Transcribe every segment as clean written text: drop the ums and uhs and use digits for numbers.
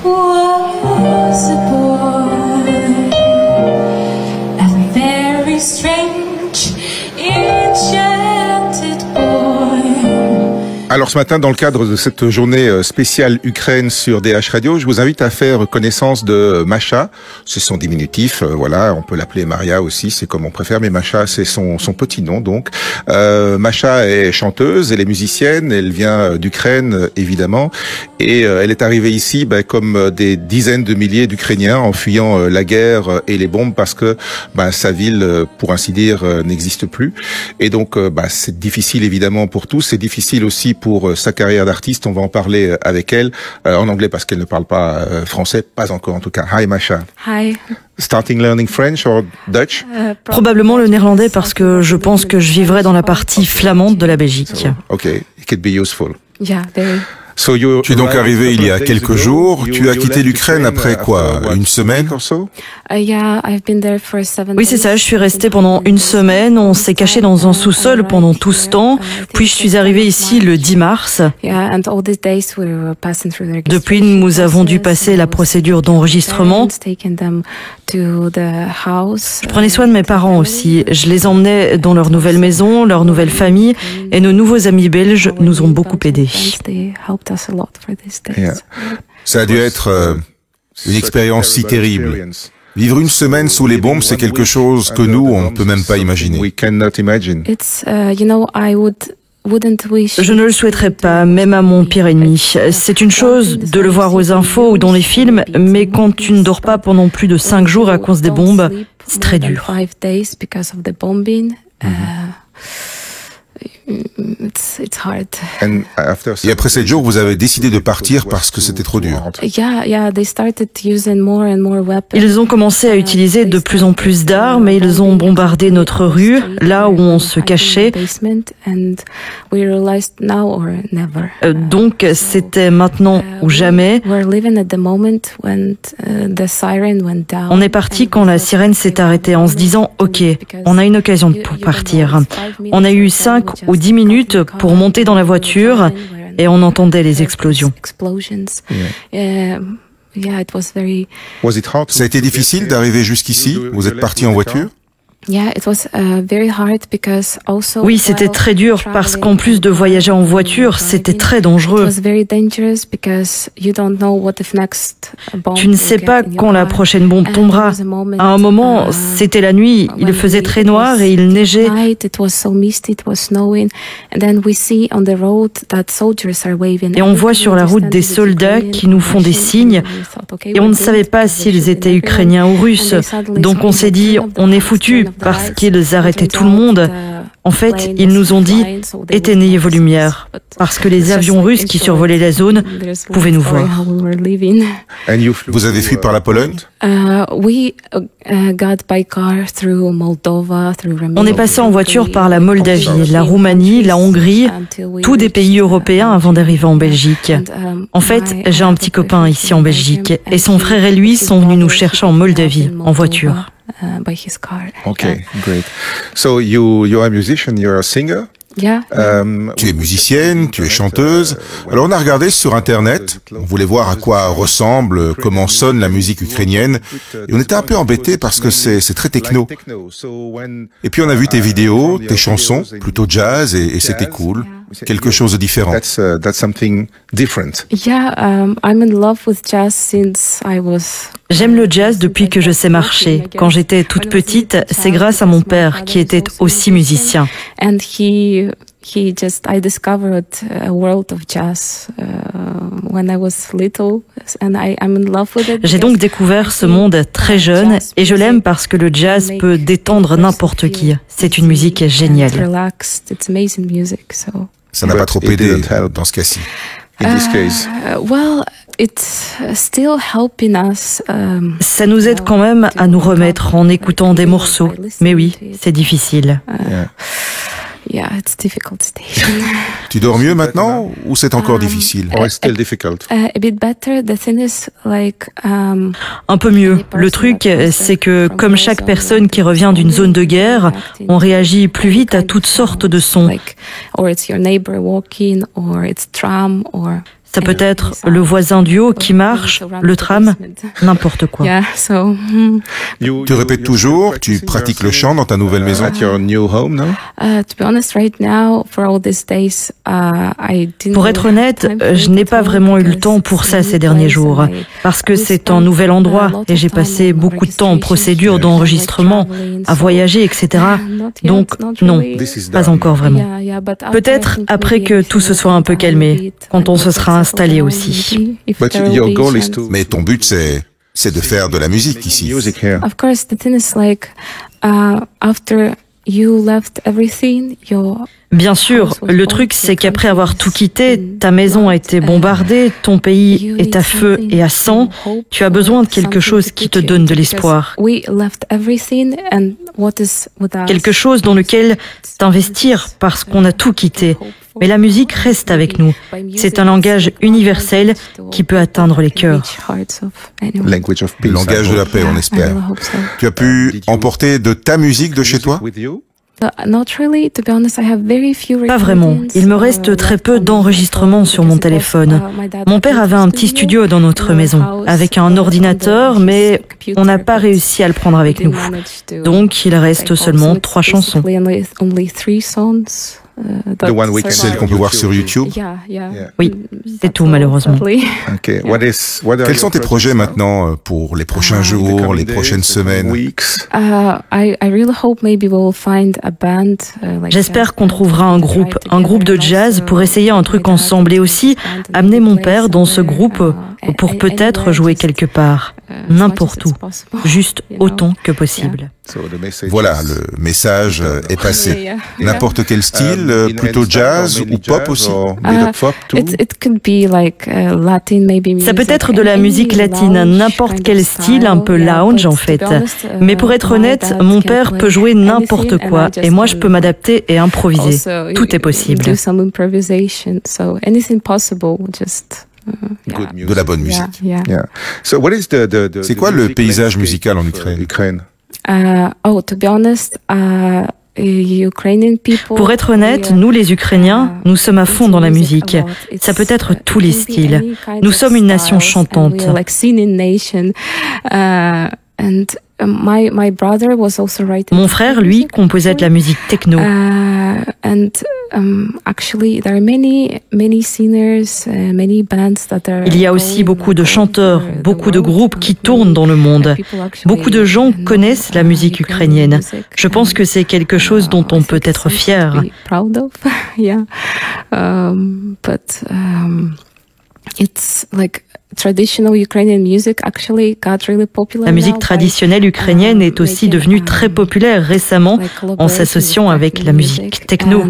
was a boy, a very strange, enchanted boy. Alors ce matin, dans le cadre de cette journée spéciale Ukraine sur DH Radio, je vous invite à faire connaissance de Masha. C'est son diminutif, voilà, on peut l'appeler Maria aussi, c'est comme on préfère, mais Masha, c'est son petit nom donc. Masha est chanteuse, elle est musicienne, elle vient d'Ukraine évidemment, et elle est arrivée ici comme des dizaines de milliers d'Ukrainiens en fuyant la guerre et les bombes parce que sa ville, pour ainsi dire, n'existe plus. Et donc c'est difficile évidemment pour tous, c'est difficile aussi pour sa carrière d'artiste. On va en parler avec elle en anglais parce qu'elle ne parle pas français, pas encore en tout cas. Hi Masha. Hi. Starting learning French or Dutch? Probablement le néerlandais parce que je pense que je vivrai dans la partie flamande de la Belgique. Okay, it could be useful. Yeah, very. Tu es donc arrivé il y a quelques jours. Tu as quitté l'Ukraine après quoi? Une semaine? Oui, c'est ça. Je suis restée pendant une semaine. On s'est caché dans un sous-sol pendant tout ce temps. Puis je suis arrivée ici le 10 mars. Depuis, nous avons dû passer la procédure d'enregistrement. Je prenais soin de mes parents aussi. Je les emmenais dans leur nouvelle maison, leur nouvelle famille, et nos nouveaux amis belges nous ont beaucoup aidés. Yeah. Ça a dû être une expérience si terrible. Vivre une semaine sous les bombes, c'est quelque chose que nous, on ne peut même pas imaginer. We cannot imagine. Je ne le souhaiterais pas, même à mon pire ennemi. C'est une chose de le voir aux infos ou dans les films, mais quand tu ne dors pas pendant plus de 5 jours à cause des bombes, c'est très dur. Et après 7 jours, vous avez décidé de partir parce que c'était trop dur. Ils ont commencé à utiliser de plus en plus d'armes et ils ont bombardé notre rue, là où on se cachait. Donc c'était maintenant ou jamais. On est parti quand la sirène s'est arrêtée en se disant « Ok, on a une occasion pour partir ». On a eu 5 ou 10 minutes pour monter dans la voiture et on entendait les explosions. Ça a été difficile d'arriver jusqu'ici? Vous êtes parti en voiture? Oui, c'était très dur parce qu'en plus de voyager en voiture, c'était très dangereux. Tu ne sais pas quand la prochaine bombe tombera. À un moment, c'était la nuit, il faisait très noir et il neigeait. Et on voit sur la route des soldats qui nous font des signes et on ne savait pas s'ils étaient ukrainiens ou russes. Donc on s'est dit, on est foutus. Parce qu'ils arrêtaient tout le monde. En fait, ils nous ont dit « éteignez vos lumières » parce que les avions russes qui survolaient la zone pouvaient nous voir. Vous avez fui par la Pologne? On est passé en voiture par la Moldavie, la Roumanie, la Hongrie, tous des pays européens avant d'arriver en Belgique. En fait, j'ai un petit copain ici en Belgique et son frère et lui sont venus nous chercher en Moldavie en voiture. Okay, great. So you are a musician, you're a singer? Yeah. Tu es musicienne, tu es chanteuse. Alors on a regardé sur Internet, on voulait voir à quoi ressemble, comment sonne la musique ukrainienne, et on était un peu embêtés parce que c'est très techno. Et puis on a vu tes vidéos, tes chansons, plutôt jazz, et c'était cool. Quelque chose de différent. That's something different. I'm in love with jazz since I was... J'aime le jazz depuis que je sais marcher. Quand j'étais toute petite, c'est grâce à mon père qui était aussi musicien. I discovered a world of jazz when I was little, and I'm in love with it. J'ai donc découvert ce monde très jeune et je l'aime parce que le jazz peut détendre n'importe qui. C'est une musique géniale. Ça n'a pas trop aidé dans ce cas-ci. Ça nous aide quand même à nous remettre en écoutant des morceaux. Mais oui, c'est difficile. Tu dors mieux maintenant ou c'est encore difficile? Un peu mieux. Le truc, c'est que comme chaque personne qui revient d'une zone de guerre, on réagit plus vite à toutes sortes de sons. Ça peut être le voisin du haut qui marche, le tram, n'importe quoi. Tu répètes toujours, tu pratiques le chant dans ta nouvelle maison. Pour être honnête, je n'ai pas vraiment eu le temps pour ça ces derniers jours, parce que c'est un nouvel endroit et j'ai passé beaucoup de temps en procédure d'enregistrement, à voyager, etc. Donc non, pas encore vraiment. Peut-être après que tout se soit un peu calmé, quand on se sera installé aussi. Mais ton but, c'est de faire de la musique ici. Bien sûr, le truc c'est qu'après avoir tout quitté, ta maison a été bombardée, ton pays est à feu et à sang, tu as besoin de quelque chose qui te donne de l'espoir. Quelque chose dans lequel t'investir parce qu'on a tout quitté. Mais la musique reste avec nous. C'est un langage universel qui peut atteindre les cœurs. Le langage de la paix, on espère. Tu as pu emporter de ta musique de chez toi? Pas vraiment. Il me reste très peu d'enregistrements sur mon téléphone. Mon père avait un petit studio dans notre maison, avec un ordinateur, mais on n'a pas réussi à le prendre avec nous. Donc, il reste seulement 3 chansons. Celle qu'on peut voir sur YouTube? Oui, c'est tout malheureusement. Quels sont tes projets maintenant pour les prochains jours, les prochaines semaines? J'espère qu'on trouvera un groupe de jazz pour essayer un truc ensemble et aussi amener mon père dans ce groupe pour peut-être jouer quelque part, n'importe où, juste autant que possible. Voilà, le message est passé. N'importe quel style, plutôt jazz ou pop aussi? Ça peut être de la musique latine, n'importe quel style, un peu lounge en fait. Mais pour être honnête, mon père peut jouer n'importe quoi et moi je peux m'adapter et improviser. Tout est possible. De la bonne musique. C'est quoi le paysage musical en Ukraine? Pour être honnête, nous les Ukrainiens, nous sommes à fond dans la musique. Ça peut être tous les styles. Nous sommes une nation chantante. Mon frère, lui, composait de la musique techno. Il y a aussi beaucoup de chanteurs, beaucoup de groupes qui tournent dans le monde. Beaucoup de gens connaissent la musique ukrainienne. Je pense que c'est quelque chose dont on peut être fier. La musique traditionnelle ukrainienne est aussi devenue très populaire récemment en s'associant avec la musique techno.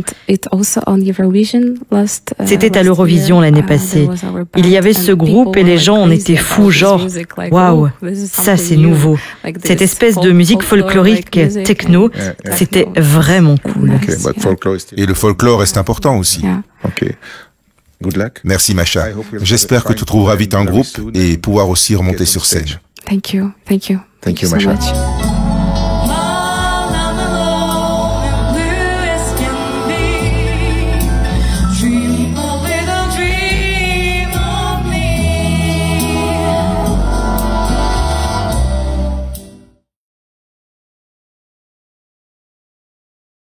C'était à l'Eurovision l'année passée. Il y avait ce groupe et les gens en étaient fous, genre « Waouh, ça c'est nouveau ». Cette espèce de musique folklorique techno, c'était vraiment cool. Et le folklore est important aussi. Good luck. Merci Masha. J'espère que tu trouveras vite un groupe et pouvoir aussi remonter sur scène. Thank you, Masha.